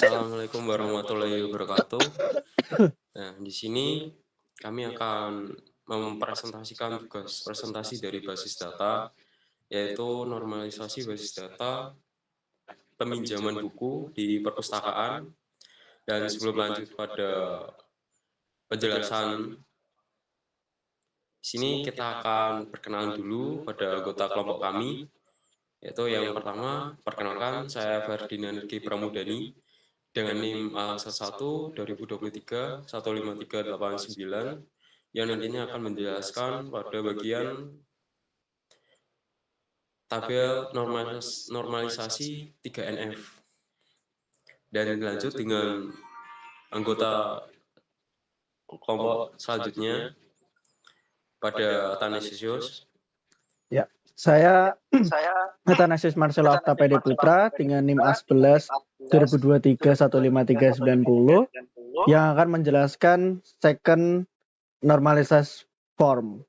Assalamualaikum warahmatullahi wabarakatuh. Nah, di sini kami akan mempresentasikan tugas presentasi dari basis data, yaitu normalisasi basis data, peminjaman buku di perpustakaan, dan sebelum lanjut pada penjelasan, di sini kita akan perkenalan dulu pada anggota kelompok kami, yaitu yang pertama, perkenalkan saya Ferdinand G. Pramudani, dengan NIM A11 2023 15389 yang nantinya akan menjelaskan pada bagian tabel normalisasi 3NF. Dan dilanjut dengan anggota kelompok selanjutnya pada Athanasius. Ya, saya Athanasius Marcelo Aftapede Putra dengan NIM A11 2023 15390 yang akan menjelaskan second normalized form.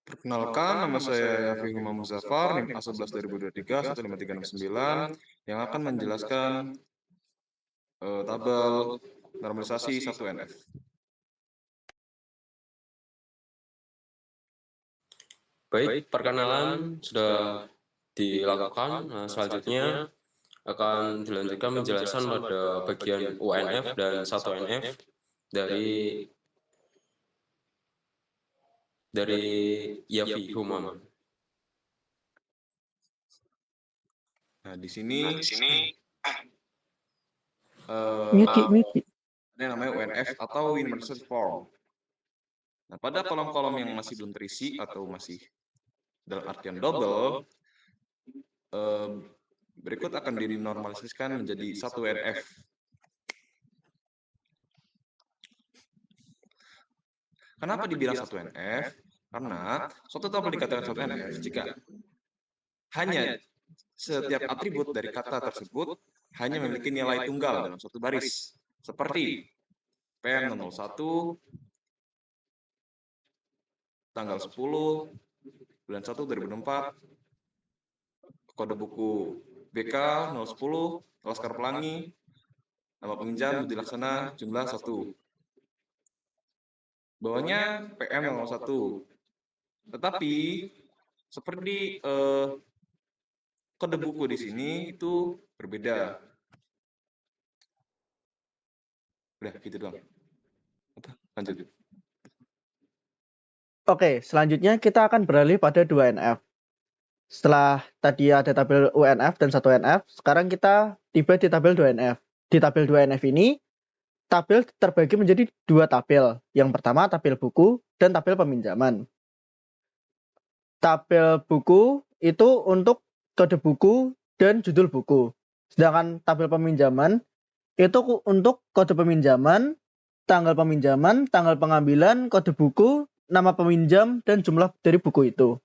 Perkenalkan, nama saya Yafi Humam Muzaffar, NIM A11 2023 15369 yang akan menjelaskan tabel normalisasi 1NF. Baik, perkenalan sudah dilakukan. Nah, selanjutnya akan dilanjutkan penjelasan pada bagian UNF dan 1NF dari Yafi Humam. Nah, di sini Miki. ada yang namanya UNF atau Universal Form. Nah, pada kolom-kolom yang masih belum terisi atau masih dalam artian double, berikut akan dinormalisasikan menjadi 1NF. Kenapa dibilang 1NF? Karena suatu tabel dikatakan 1NF jika hanya setiap atribut dari kata tersebut hanya memiliki nilai tunggal dalam suatu baris. Seperti PM01, tanggal 10, bulan 1 2004, kode buku BK 010, Laskar Pelangi, nama peminjam Budi Laksana, jumlah 1. Bawahnya PM01. Tetapi seperti kode buku di sini itu berbeda. Udah gitu doang. Lanjut. Oke, selanjutnya kita akan beralih pada 2NF. Setelah tadi ada tabel UNF dan 1NF, sekarang kita tiba di tabel 2NF. Di tabel 2NF ini, tabel terbagi menjadi dua tabel. Yang pertama tabel buku dan tabel peminjaman. Tabel buku itu untuk kode buku dan judul buku. Sedangkan tabel peminjaman itu untuk kode peminjaman, tanggal pengambilan, kode buku, nama peminjam, dan jumlah dari buku itu.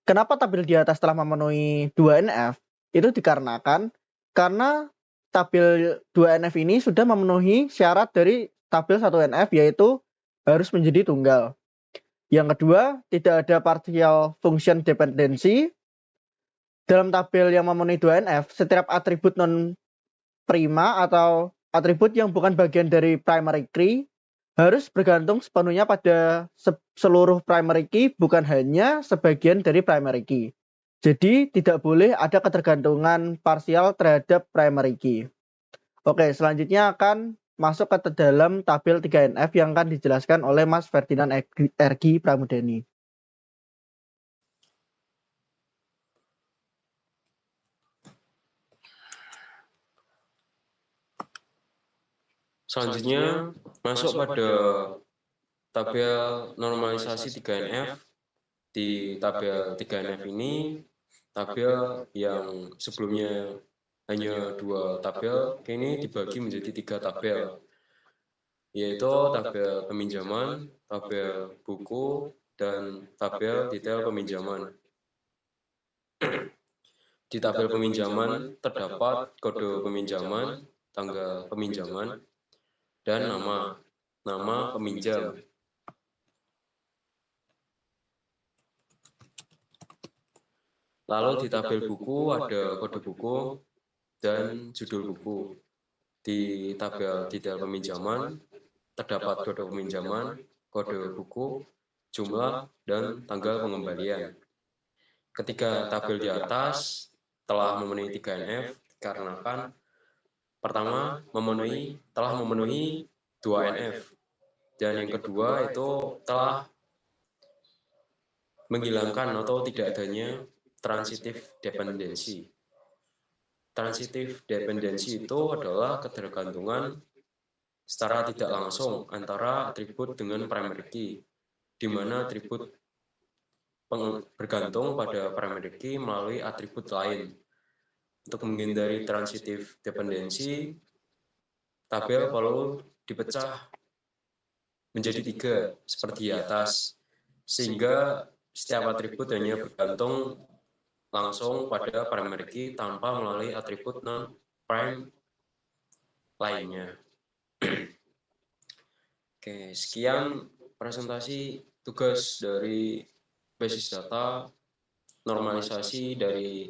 Kenapa tabel di atas telah memenuhi 2NF? Itu dikarenakan karena tabel 2NF ini sudah memenuhi syarat dari tabel 1NF, yaitu harus menjadi tunggal. Yang kedua, tidak ada partial function dependency. Dalam tabel yang memenuhi 2NF, setiap atribut non-prima atau atribut yang bukan bagian dari primary key harus bergantung sepenuhnya pada seluruh primary key, bukan hanya sebagian dari primary key. Jadi tidak boleh ada ketergantungan parsial terhadap primary key. Oke, selanjutnya akan masuk ke dalam tabel 3NF yang akan dijelaskan oleh Mas Ferdinand Ergi Pramudani. Selanjutnya masuk pada tabel normalisasi 3NF. Di tabel 3NF ini, tabel yang sebelumnya hanya 2 tabel, kini dibagi menjadi 3 tabel, yaitu tabel peminjaman, tabel buku, dan tabel detail peminjaman. Di tabel peminjaman terdapat kode peminjaman, tanggal peminjaman, dan nama peminjam. Lalu di tabel buku ada kode buku dan judul buku. Di tabel detail peminjaman terdapat kode peminjaman, kode buku, jumlah, dan tanggal pengembalian. Ketika tabel di atas telah memenuhi 3NF dikarenakan pertama telah memenuhi 2NF, dan yang kedua itu telah menghilangkan atau tidak adanya transitive dependency. Transitive dependency itu adalah ketergantungan secara tidak langsung antara atribut dengan primary key, di mana atribut bergantung pada primary key melalui atribut lain. Untuk menghindari transitive dependency, tabel perlu dipecah menjadi 3 seperti di atas, sehingga setiap atribut hanya bergantung langsung pada primary key tanpa melalui atribut non-prime lainnya. Oke, sekian presentasi tugas dari basis data normalisasi dari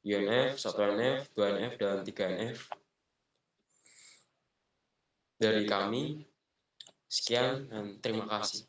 UNF, 1NF, 2NF, dan 3NF dari kami. Sekian dan terima kasih.